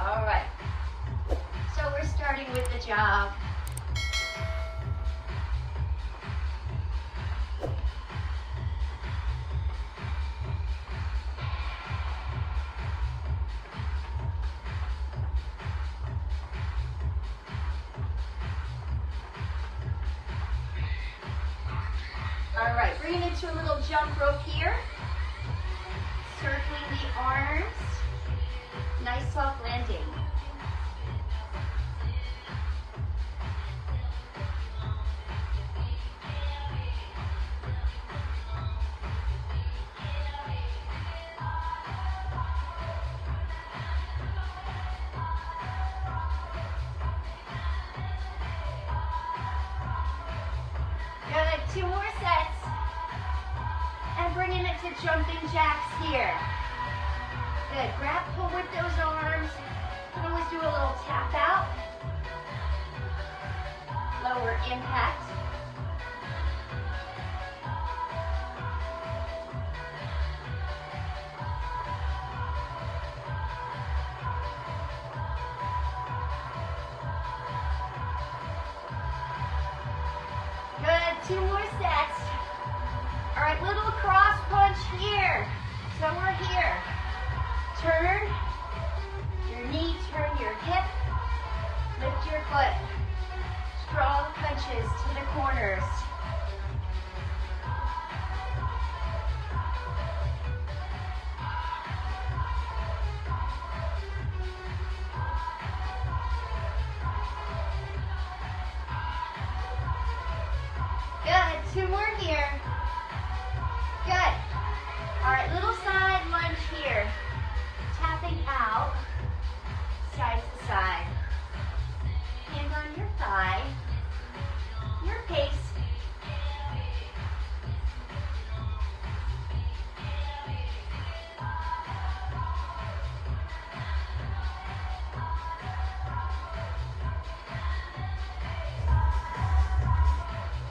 All right. So we're starting with the jog. All right, bring it into a little jump rope here. Circling the arms. Nice soft landing. Good, 2 more sets. And bringing it to jumping jacks here. Good, grab, pull with those arms. You can always do a little tap out. Lower impact. Good, 2 more sets. All right, little cross punch here. So we're here. Turn your knee, turn your hip, lift your foot. Strong punches to the corners. Good, 2 more here. Good. All right, little side lunge here. Tapping out, side to side. Hand on your thigh, your pace.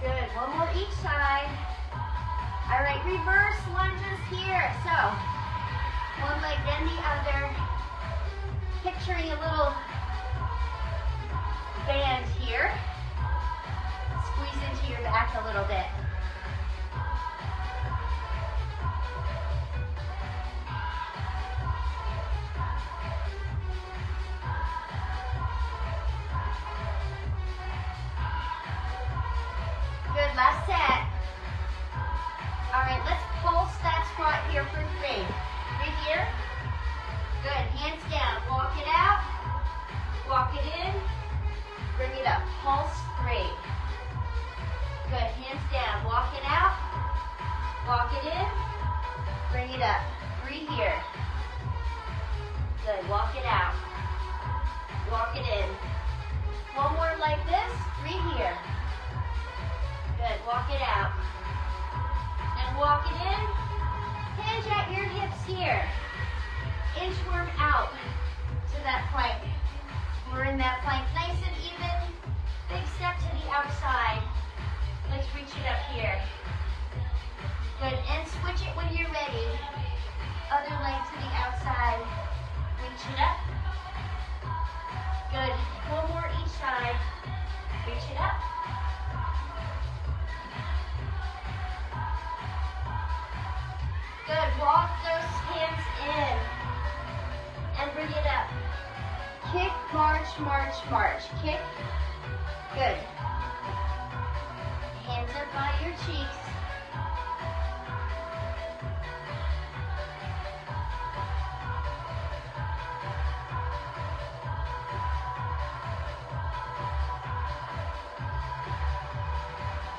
Good, 1 more each side. All right, reverse lunges here. So, one leg then the other. Picturing a little band here. Squeeze into your back a little bit. Good, last set. All right, let's pulse that squat here for 3. 3 here. Good, hands down, walk it out, walk it in, bring it up, pulse 3. Good, hands down, walk it out, walk it in, bring it up, 3 here. Good, walk it out, walk it in. 1 more like this, 3 here. Good, walk it out, and walk it in, hinge at your hips here. Inchworm out to that plank. We're in that plank nice and even. Big step to the outside. Let's reach it up here. Good, and switch it when you're ready. Other leg to the outside. Reach it up. Good, 1 more each side. Reach it up. Good, walk those hands in. And bring it up. Kick, march, march, march. Kick. Good. Hands up by your cheeks.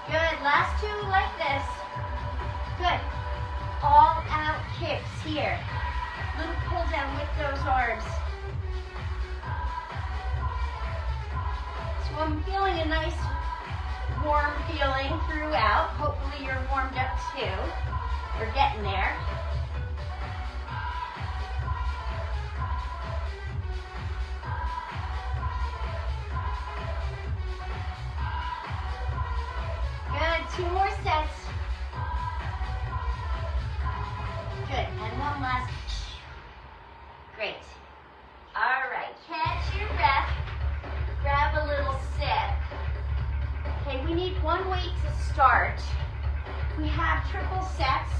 Good. Last 2 like this. Good. All out kicks here. Little pull down with those arms. So I'm feeling a nice warm feeling throughout. Hopefully you're warmed up too. We're getting there. Good, 2 more sets. Good, and 1 last. Great. All right, triple sets,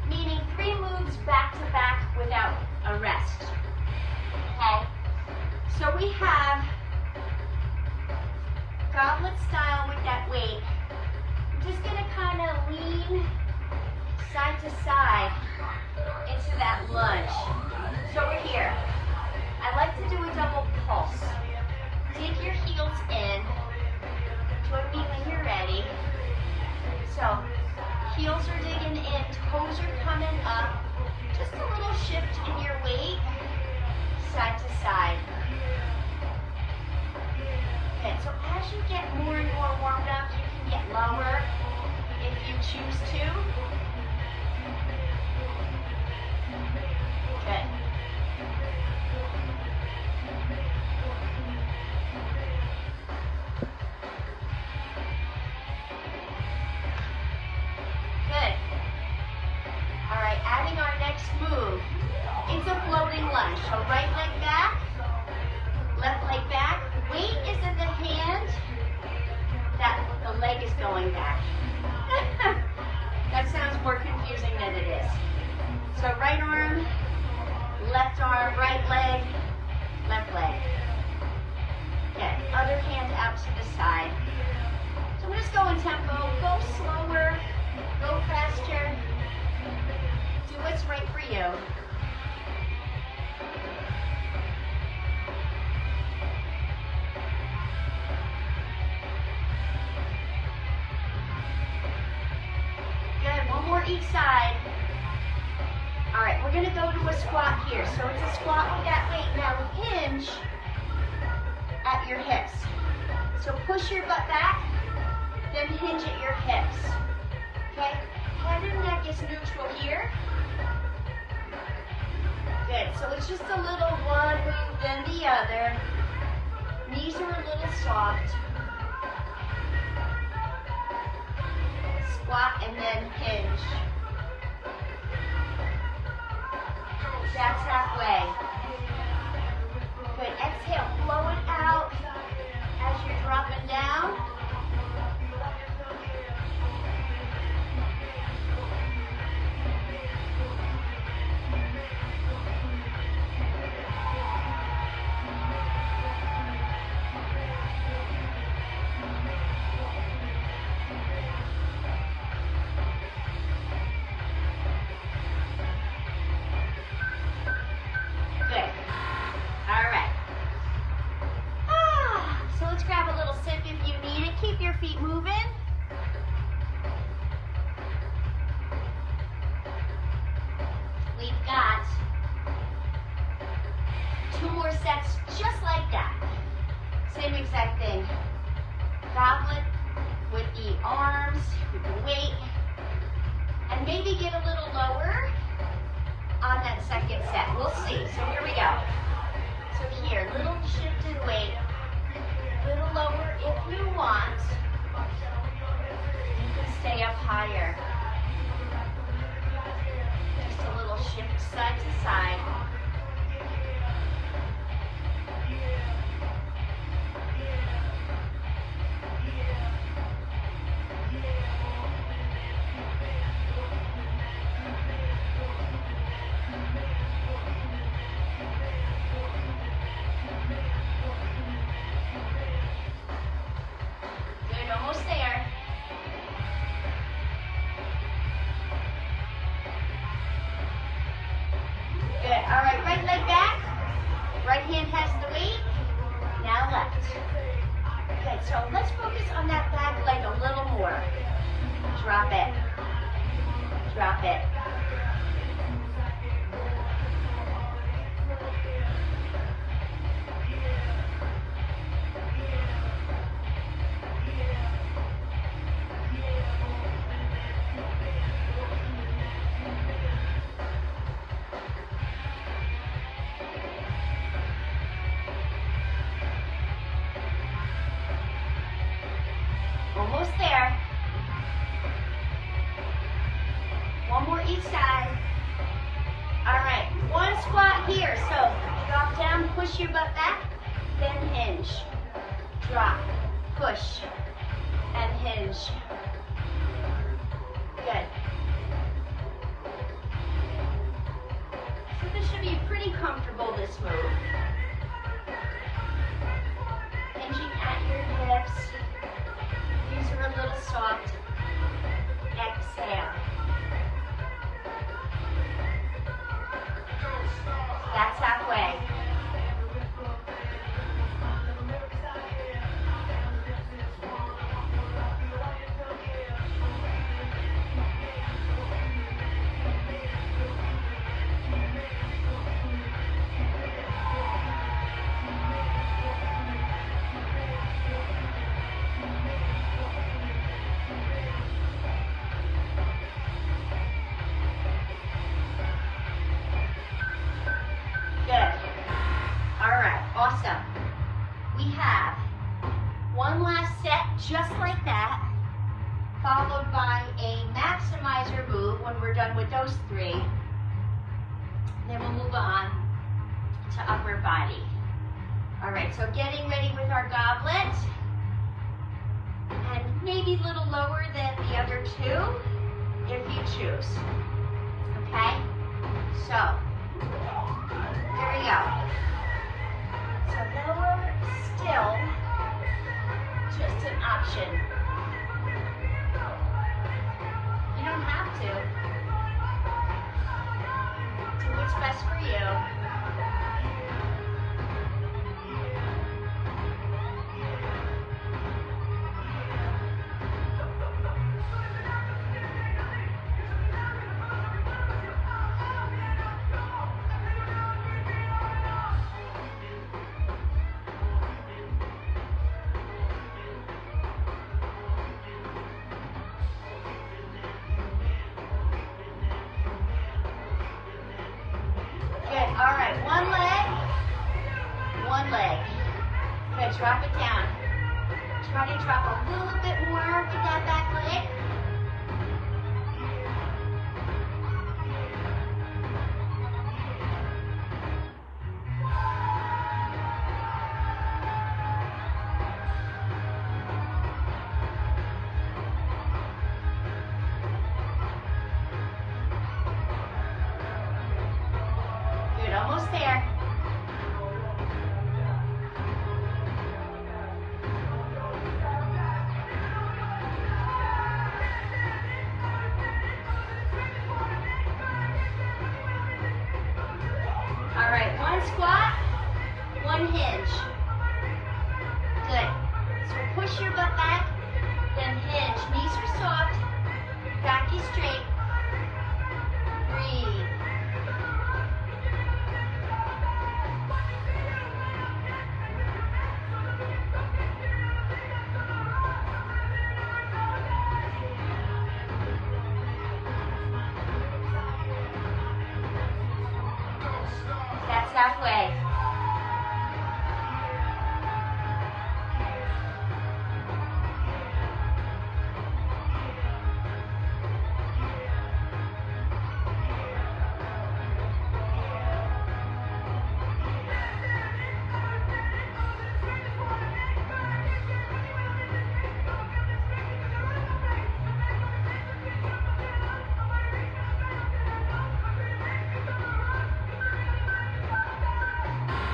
meaning 3 moves back to back without a rest. Okay? So we have goblet style with that weight. I'm just gonna kind of lean side to side into that lunge. So we're here. I like to do a double pulse. Dig your heels in. Join me when you're ready. So, heels are digging in, toes are coming up. Just a little shift in your weight, side to side. Okay, so as you get more and more warmed up, you can get lower if you choose to. Good. Good. All right, adding our next move. It's a floating lunge. So right leg back, left leg back. Weight is in the hand. The leg is going back. That sounds more confusing than it is. So right arm, right leg, left leg. Okay, other hand out to the side. So we're just going tempo. Go slower, go faster. Do what's right for you. Good, one more each side. All right, we're gonna go to a squat here. So it's a squat with that weight. Now hinge at your hips. So push your butt back, then hinge at your hips. Okay, head and neck is neutral here. Good, so it's just a little one move, then the other. Knees are a little soft. Squat and then hinge. That's halfway. Good, exhale, blow it out as you're dropping down. Feet moving. We've got 2 more sets just like that. Same exact thing. Goblet with the arms, with the weight, and maybe get a little lower on that second set. We'll see. So here we go. So here, little shift in weight, little lower if you want. Stay up higher. Just a little shift side to side. Good, almost there. Good. All right, right leg back. Right hand has the weight. Now left. Good. So let's focus on that back leg a little more. Drop it. Drop it. Almost there. One more each side. All right, one squat here. So drop down, push your butt back, then hinge. Drop, push, and hinge. comfortable this move. Hinging at your hips. These are a little soft. Exhale. That's halfway. Just like that, followed by a maximizer move when we're done with those three. Then we'll move on to upper body. All right, so getting ready with our goblet. And maybe a little lower than the other two, if you choose. Okay? So, here we go. So lower still. Just an option. You don't have to. Do what's best for you. All right, one leg. Good, drop it down. Try to drop a little bit more with that back leg. Almost there. All right, one squat, one hinge. Good. So push your butt back, then hinge. Knees are soft, back is straight. Breathe. Halfway.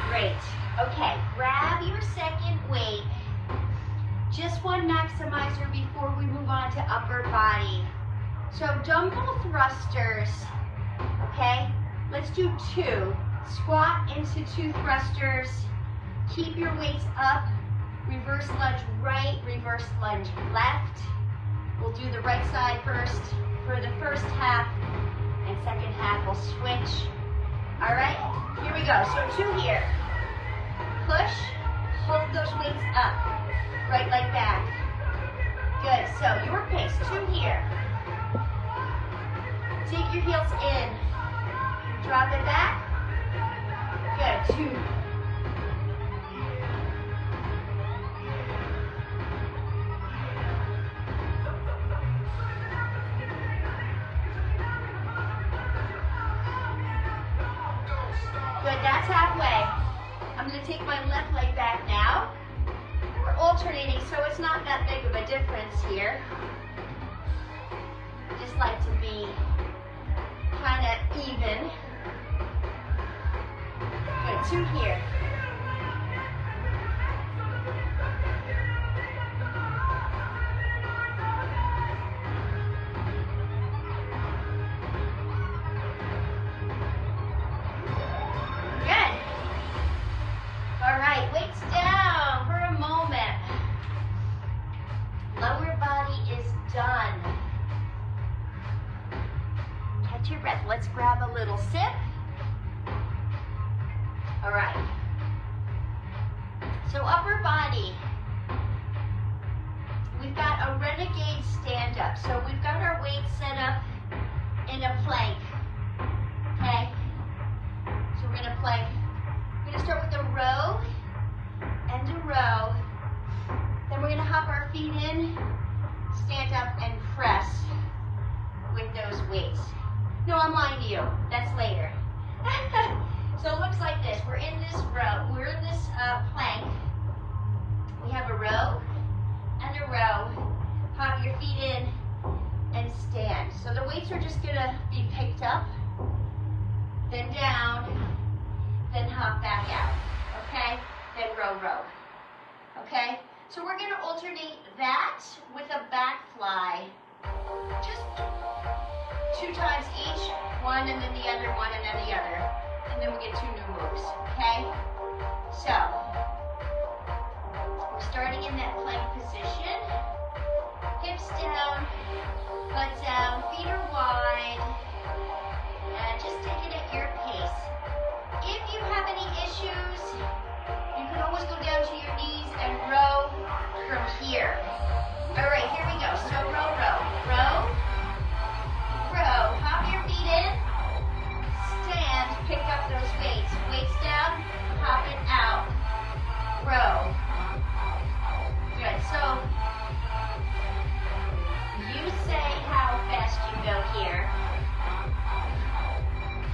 Great. Okay, grab your second weight. Just one maximizer before we move on to upper body. So dumbbell thrusters, okay? Let's do 2. Squat into 2 thrusters. Keep your weights up. Reverse lunge right, reverse lunge left. We'll do the right side first for the first half, and second half we'll switch. All right, here we go. So 2 here. Push, hold those weights up. Right leg back. Good, so your pace. 2 here. Dig your heels in. Drop it back. Good, 2. Good, that's halfway. I'm going to take my left leg back now. We're alternating, so it's not that big of a difference here. Just like to be kind of even. 2 here. Good. All right, weights down for a moment. Lower body is done. Catch your breath. Let's grab a little sip. All right. So upper body. We've got a renegade stand up. So we've got our weights set up in a plank. Okay? So we're gonna plank. We're gonna start with a row and a row. Then we're gonna hop our feet in, stand up and press with those weights. No, I'm lying to you. That's later. So it looks like this. We're in this row. We're in this plank. We have a row and a row. Hop your feet in and stand. So the weights are just gonna be picked up, then down, then hop back out. Okay? Then row, row. Okay? So we're gonna alternate that with a back fly. Just 2 times each, one and then the other, one and then the other. And then we get 2 new moves, okay? So, we're starting in that plank position. Hips down, butt down, feet are wide. And just take it at your pace. If you have any issues, you can always go down to your knees and row from here. All right, here we go. So row, row, row, row. Hop your feet in, stand, pick up those weights. Weights down, hop it out, row. Good, so you say how fast you go here.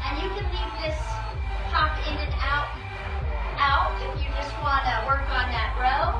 And you can leave this hop in and out if you just want to work on that row.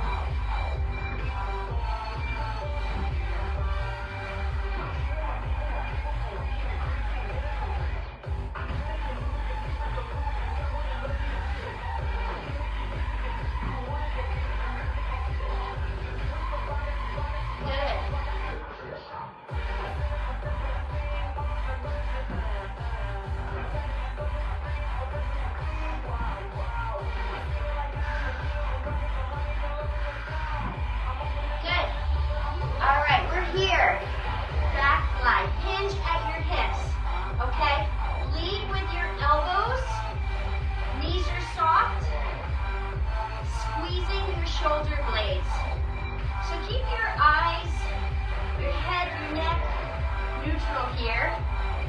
Here, back fly, hinge at your hips, okay? Lead with your elbows, knees are soft, squeezing your shoulder blades. So keep your eyes, your head, your neck neutral here.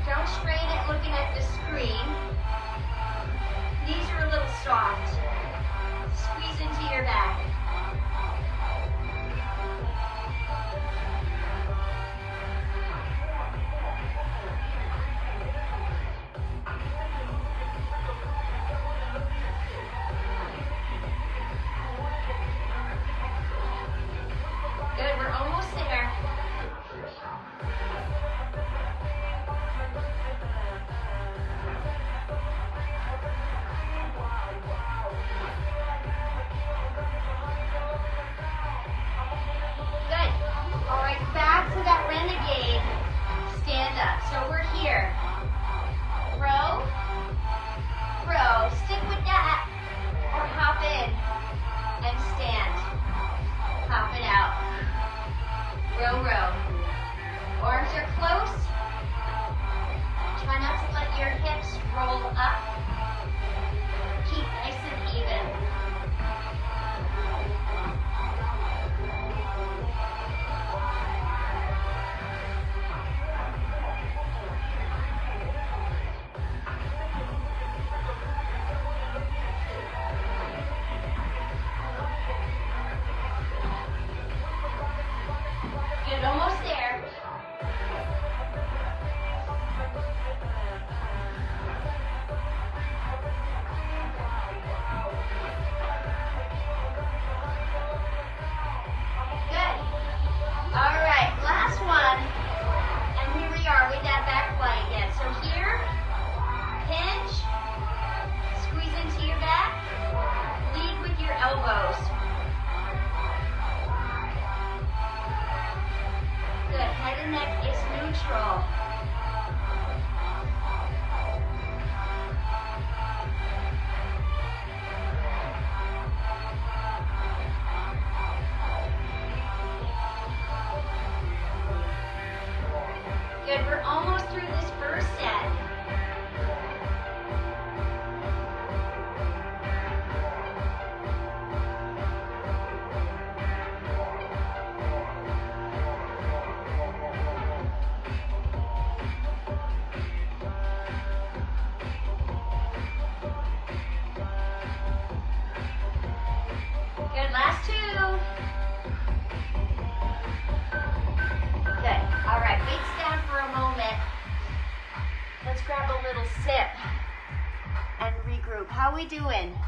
Don't strain it looking at the screen. Knees are a little soft. Squeeze into your back. Good, we're almost there. Good. All right, back to that renegade stand up. So we're here. Row, row. Stick with that or hop in and stand. Hop it out. Row, row. Arms are close. Try not to let your hips roll up. Keep nice and even. Good, almost there. We're almost through this first set. Good, last two. Good, all right, weights down for a moment. Let's grab a little sip and regroup. How we doing?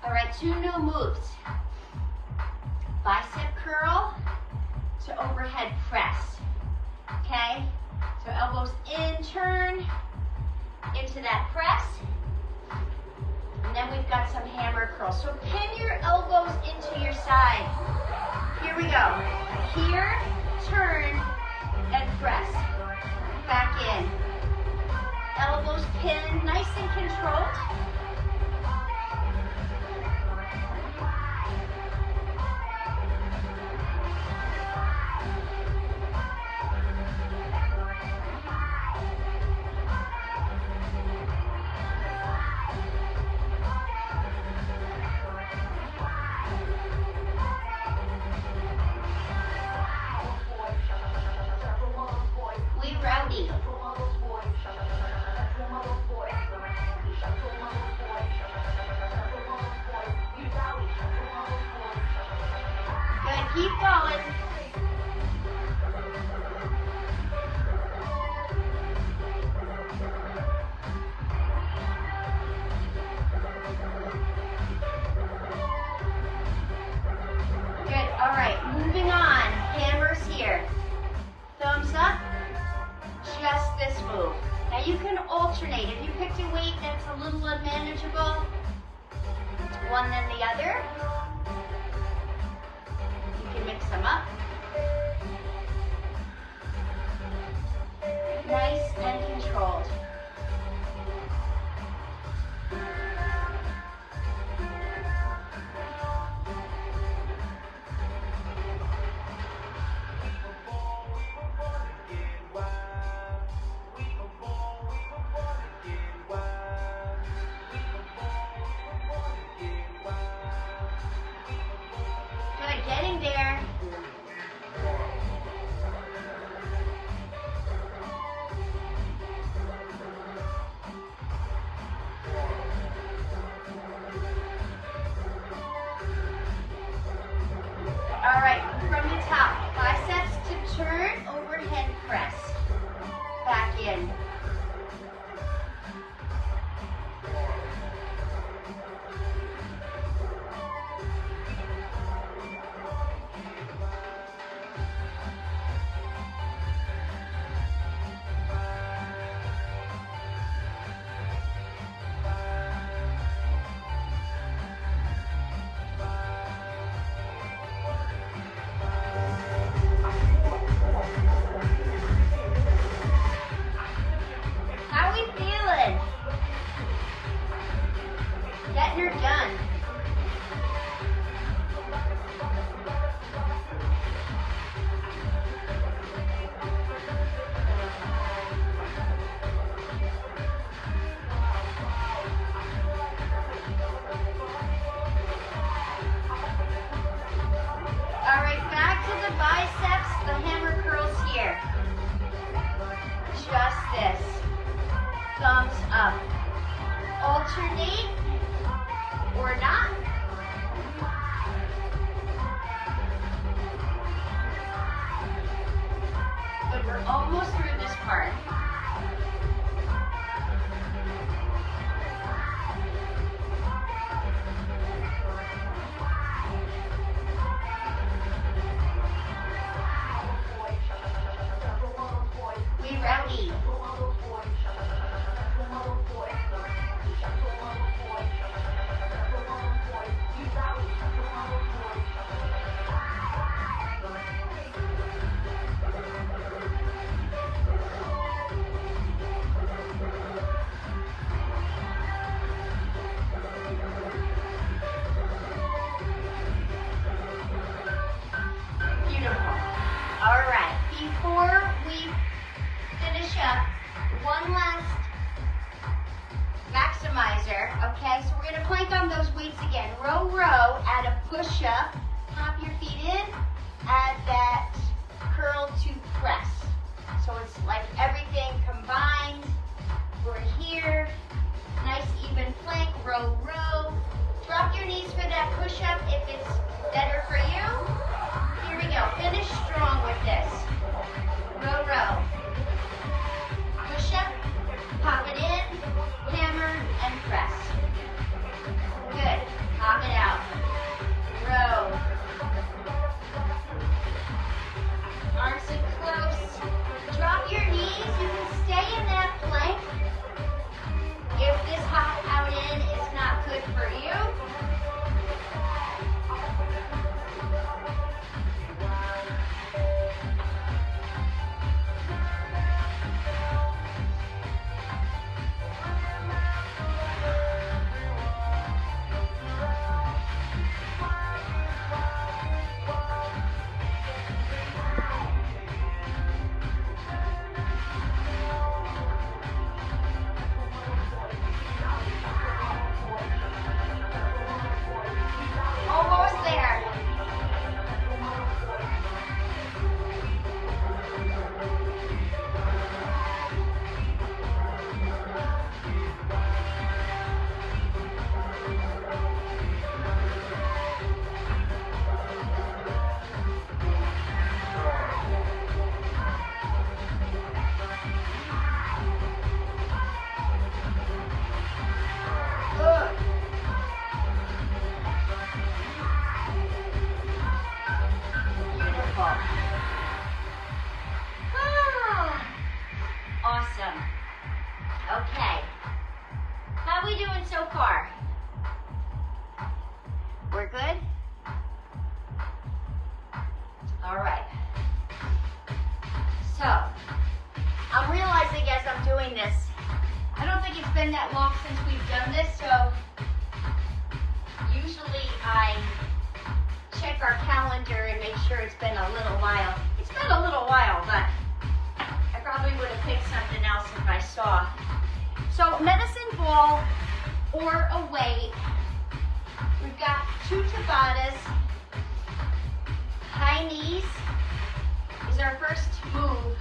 All right, two new moves. Bicep curl to overhead press, okay? So elbows in, turn into that press. And then we've got some hammer curls. So pin your elbows into your side. Here we go. Here, turn, and press. Back in. Elbows pinned, nice and controlled. Rowdy. Good, keep going. Good, all right, moving on. Hammers here. Thumbs up. Just this move. Now you can alternate. If you picked a weight that's a little unmanageable, one than the other, you can mix them up. Nice and controlled. Getting there. All right, from the top, biceps to turn, overhead press. Back in. Getting her done. All right, back to the biceps, the hammer curls here. Just this. Thumbs up. Alternate or not. But we're almost through this part. We rowdy. push-up, one last maximizer, okay? So we're gonna plank on those weights again. Row, row, add a push-up, pop your feet in, add that curl to press. So it's like everything combined. We're here, nice even plank, row, row. Drop your knees for that push-up if it's better for you. Here we go, finish strong with this. Row, row. Push-up, pop it in, hammer, and press. Good, pop it out. Row. Arms in close. Drop your knees, you can stay in that plank. If this hop out in is not good for you, awesome. Okay. How are we doing so far? We're good? All right. So, I'm realizing as I'm doing this, I don't think it's been that long since we've done this, so usually I check our calendar and make sure it's been a little while. It's been a little while, but I probably would have picked something else if I saw. So medicine ball or a weight. We've got 2 Tabatas. High knees is our first move.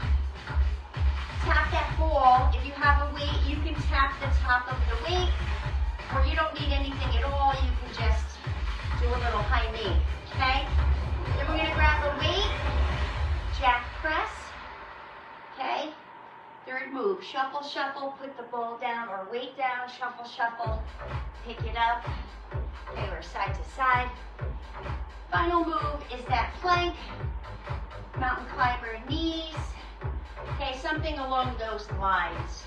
Tap that ball. If you have a weight, you can tap the top of the weight, or you don't need anything at all. You can just do a little high knee, okay? Then we're gonna grab a weight, jack press, okay? Third move, shuffle, shuffle, put the ball down or weight down, shuffle, shuffle, pick it up. Okay, we're side to side. Final move is that plank, mountain climber knees. Okay, something along those lines.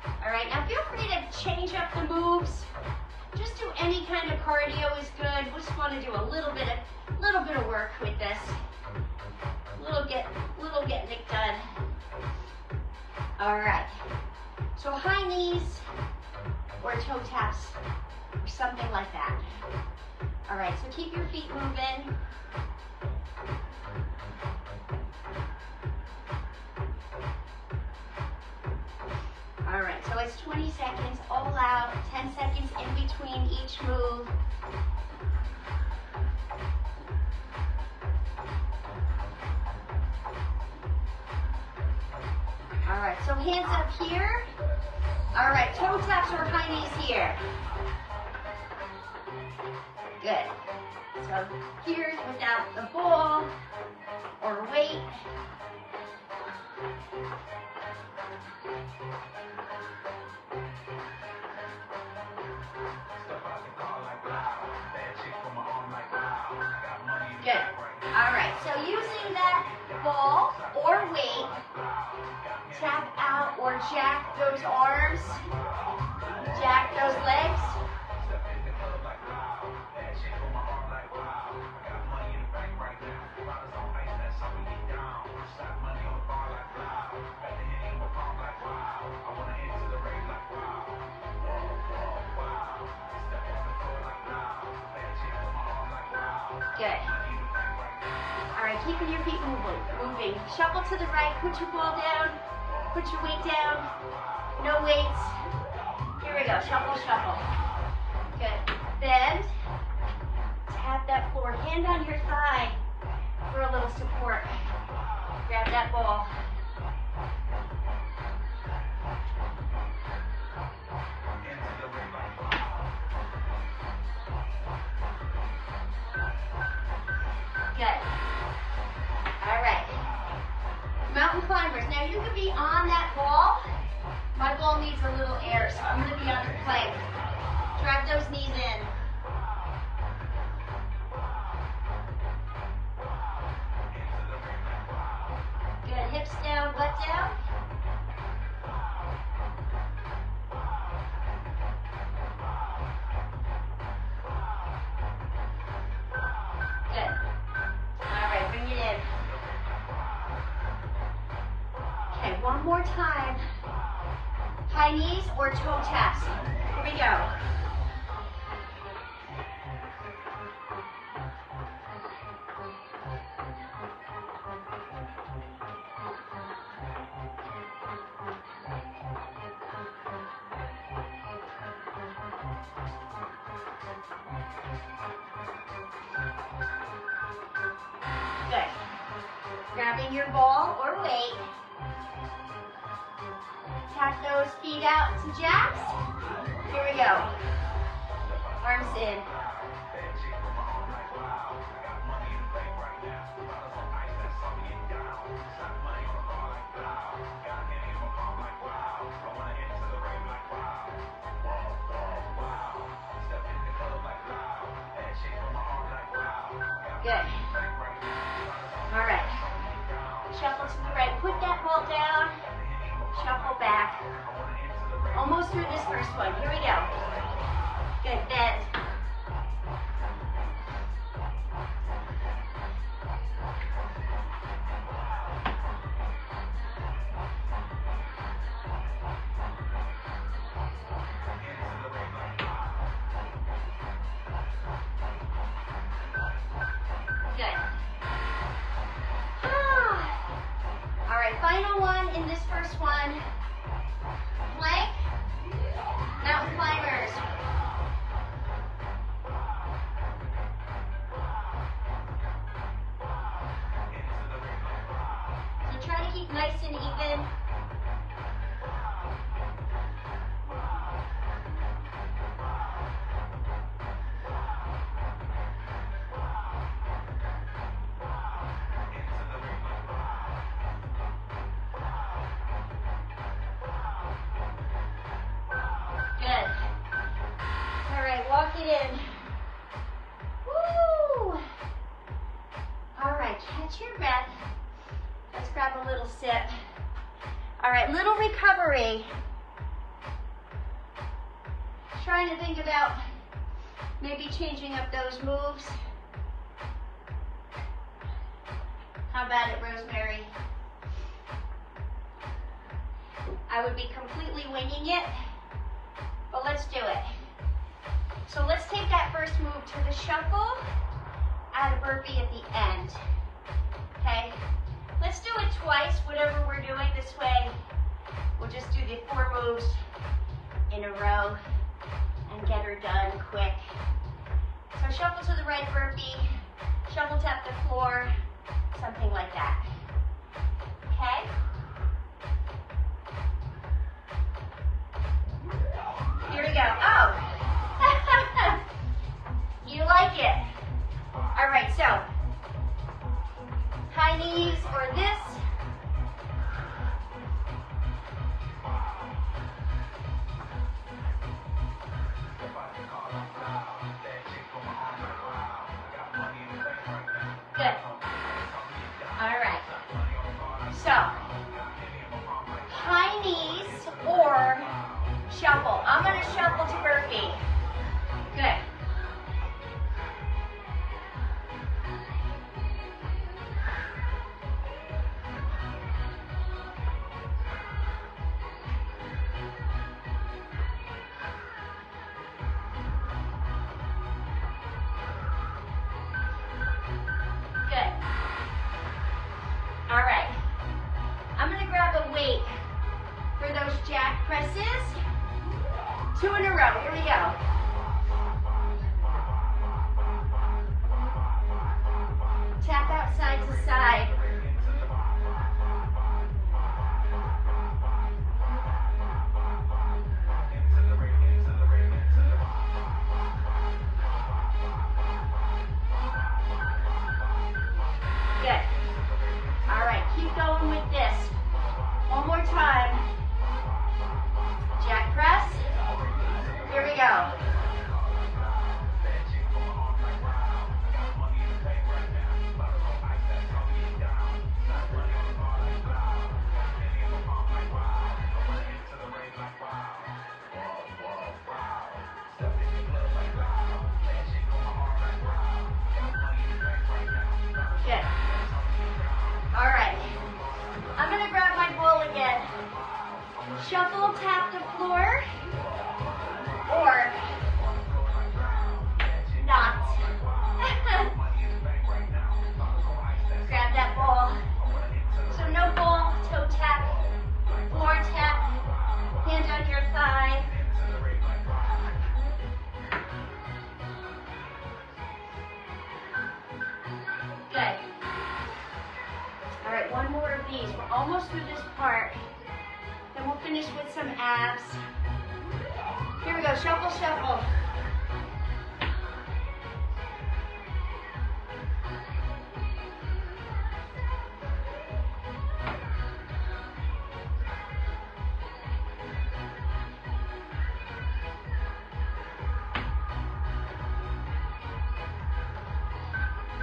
All right, now feel free to change up the moves. Just do any kind of cardio is good. We just want to do a little bit of work with this. Little getting it done. All right. So high knees or toe taps or something like that. All right. So keep your feet moving. All right, so it's 20 seconds all out, 10 seconds in between each move. All right, so hands up here. All right, toe taps or high knees here. Good. So here without the ball or weight. Good. All right, so using that ball or weight, tap out or jack those arms, jack those legs. Good. All right, keeping your feet moving. Shuffle to the right, put your ball down, Put your weight down. No weights. Here we go. Shuffle, shuffle. Good. Bend. Tap that floor. Hand on your thigh for a little support. Grab that ball. Good. All right. Mountain climbers. Now you could be on that ball. My ball needs a little air, so I'm going to be on the plank. Drag those knees in. Good. Hips down, butt down. Good. All right, bring it in. Okay, one more time. High knees or toe taps. Here we go. Good. Grabbing your ball or weight. Tap those feet out to jacks. Here we go. Arms in. Good. All right. Shuffle to the right. Put that ball down. Shuffle back. Almost through this first one. Here we go. Good. Bend. Good. All right, final one in this first one. Plank, mountain climbers. So try to keep nice and even. Good. All right, walk it in. Woo! All right, catch your breath. Let's grab a little sip. All right, little recovery. Trying to think about maybe changing up those moves. How about it, Rosemary? I would be completely winging it, but let's do it. So let's take that first move to the shuffle, add a burpee at the end, okay? Let's do it twice, whatever we're doing this way. We'll just do the 4 moves in a row and get her done quick. So shuffle to the right burpee, shuffle tap the floor, something like that, okay? Here we go. Oh, you like it. All right, so high knees or this. Good. All right. So high knees or shuffle. I'm going to shuffle to presses. 2 in a row. Here we go. Tap out side to side. Good. All right, keep going with this. One more time. Jack press. Here we go. Good. All right. I'm going to grab my ball again. Shuffle, tap the floor, or not. Grab that ball. So no ball, toe tap, floor tap, hand on your thigh. Good. All right, one more of these. We're almost through this part. Then we'll finish with some abs. Here we go, shuffle, shuffle.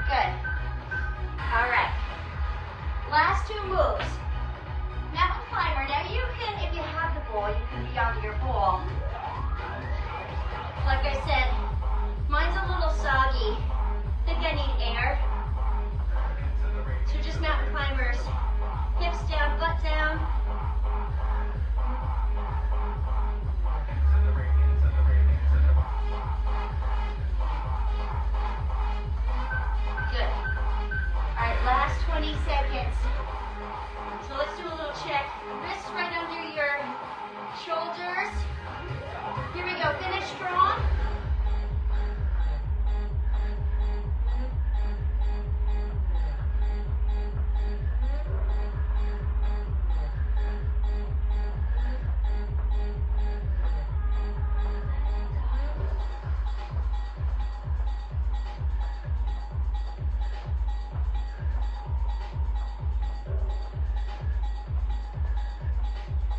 Good. All right. Last 2 moves. Mountain climber. Now you can, if you have the ball, you can be on your ball. Like I said, mine's a little soggy. I think I need air. So just mountain climbers. Hips down, butt down. Good. All right, last 20 seconds. So let's do a little check. Wrists right under your shoulders. Here we go, finish strong.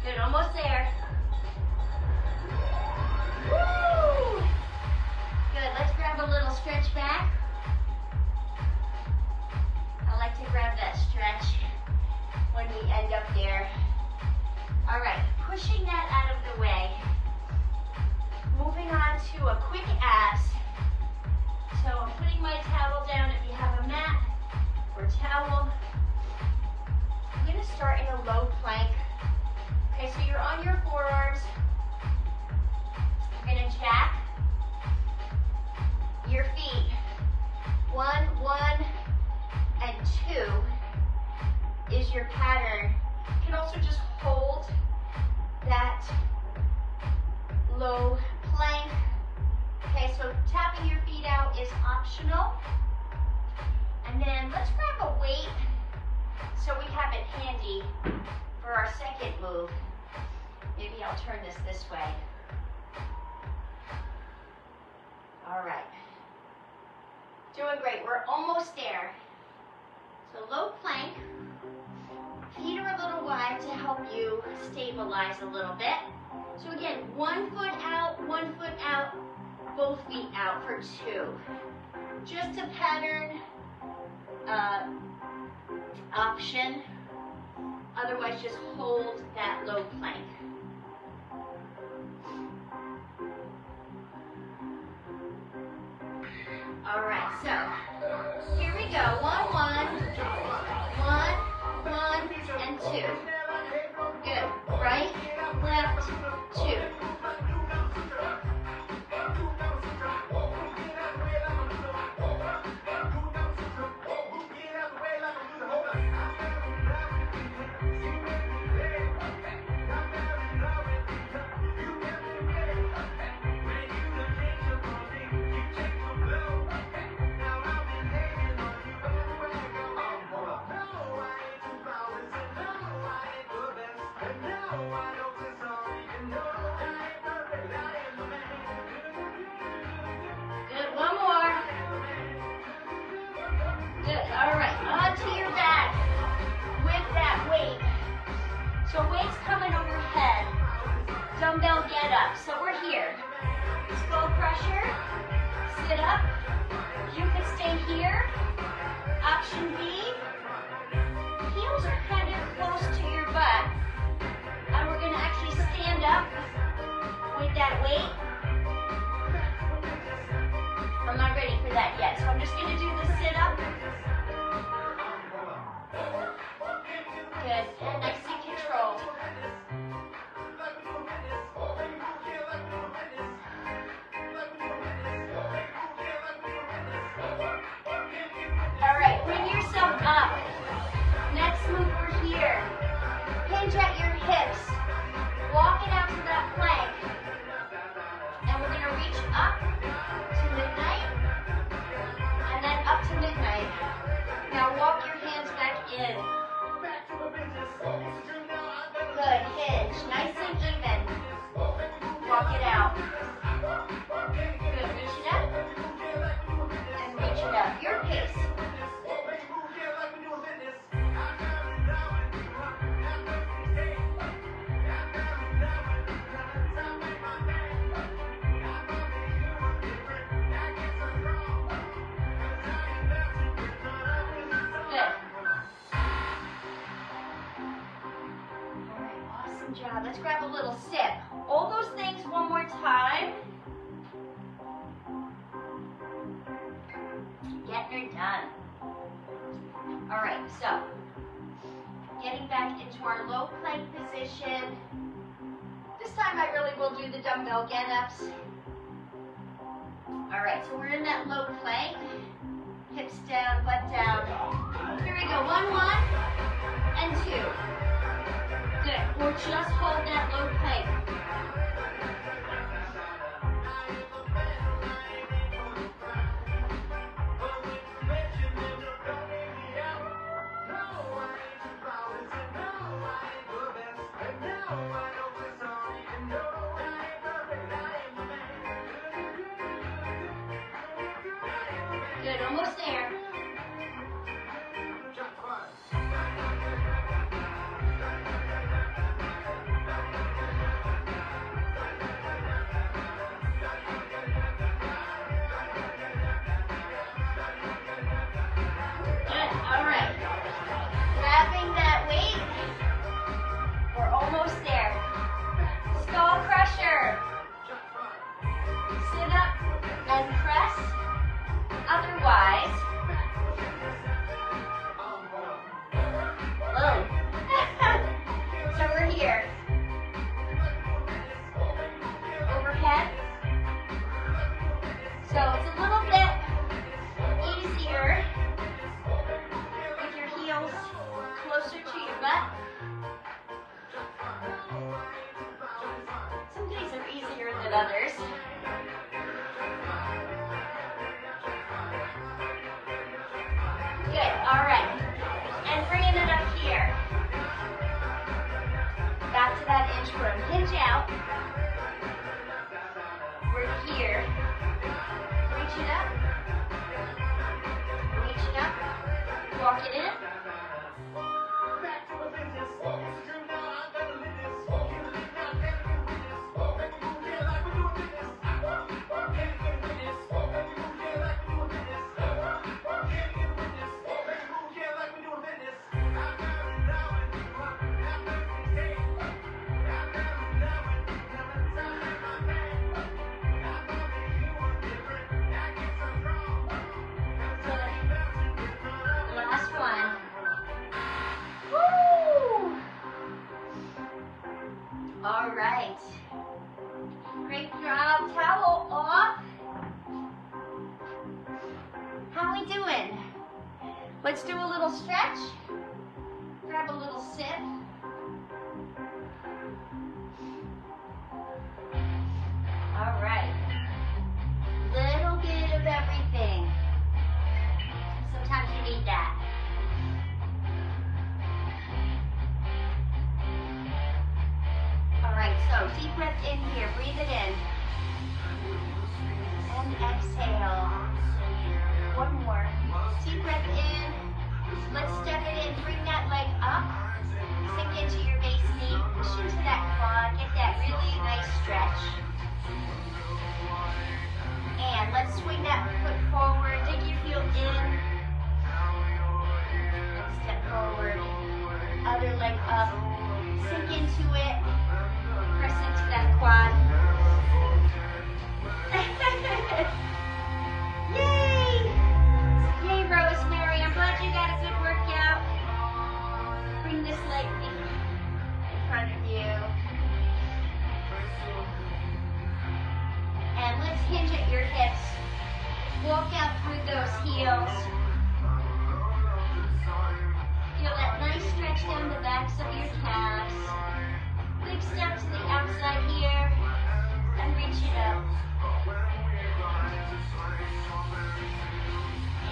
Good, almost there. Woo! Good, let's grab a little stretch back. I like to grab that stretch when we end up there. All right, pushing that out of the way. Moving on to a quick abs. So I'm putting my towel down if you have a mat or towel. I'm gonna start in a low plank. Okay, so you're on your forearms. You're gonna jack your feet. 1, 1, and 2 is your pattern. You can also just hold that low plank. Okay, so tapping your feet out is optional. And then let's grab a weight so we have it handy for our second move. Maybe I'll turn this way. All right. Doing great. We're almost there. So low plank. Feet are a little wide to help you stabilize a little bit. So again, 1 foot out, 1 foot out, both feet out for 2. Just a pattern option. Otherwise, just hold that low plank. All right, so here we go. 1, 1, 1, 1, and 2. Good. Right, left, 2. coming overhead. Dumbbell get up. So we're here. Skull crusher. Sit up. You could stay here. Option B. Heels are kind of close to your butt. And we're going to actually stand up with that weight. I'm not ready for that yet, so I'm just going to do the sit up. Good. Nice and controlled. All right, bring yourself up. Next move, we're here. Hinge at your hips. Walk it out to that plank. And we're going to reach up to midnight. And then up to midnight. Now walk your hands back in. Good, hinge. Nice and even. Walk it out. Good, reach it up. And reach it up. Your pace. Job. Let's grab a little sip. All those things one more time. Getting her done. All right, so getting back into our low plank position. This time I really will do the dumbbell get-ups. All right, so we're in that low plank. Hips down, butt down. Here we go. 1, 1, and 2. Good. Or just hold that low plank. Good. Almost there. Others. Good, all right. And bringing it up here. Back to that inchworm. Hinge out. We're here. Reach it up. Reach it up. Walk it in. All right. Great job. Towel off. How we doing? Let's do a little stretch. Grab a little sip. All right. Little bit of everything. Sometimes you need that. So deep breath in here, breathe it in. And exhale. One more. Deep breath in. Let's step it in, bring that leg up. Sink into your base knee, push into that quad, get that really nice stretch. And let's swing that foot forward, dig your heel in. And step forward. Other leg up. Sink into it. Press into that quad. Yay! Yay, Rosemary. I'm glad you got a good workout. Bring this leg in front of you. And let's hinge at your hips. Walk out through those heels. Feel that nice stretch down the backs of your calves. Big step to the outside here. And reach it up.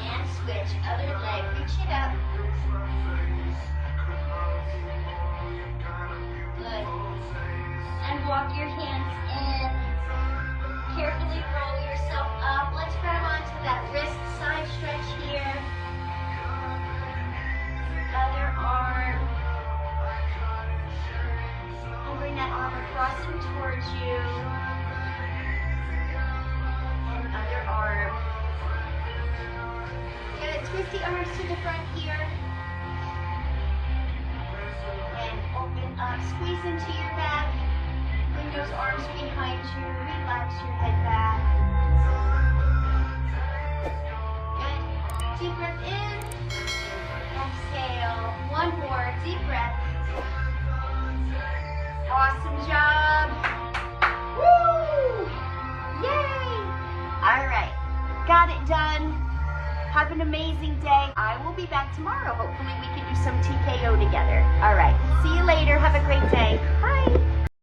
And switch. Other leg. Reach it up. Good. And walk your hands in. Carefully roll yourself up. Let's grab onto that wrist side stretch here. Other arm. And bring that arm across and towards you. And other arm. Good. Twist the arms to the front here. And open up. Squeeze into your back. Bring those arms behind you. Relax your head back. Good. Deep breath in. Exhale. One more. Deep breath. Awesome job. Woo! Yay! All right. Got it done. Have an amazing day. I will be back tomorrow. Hopefully we can do some TKO together. All right. See you later. Have a great day. Bye.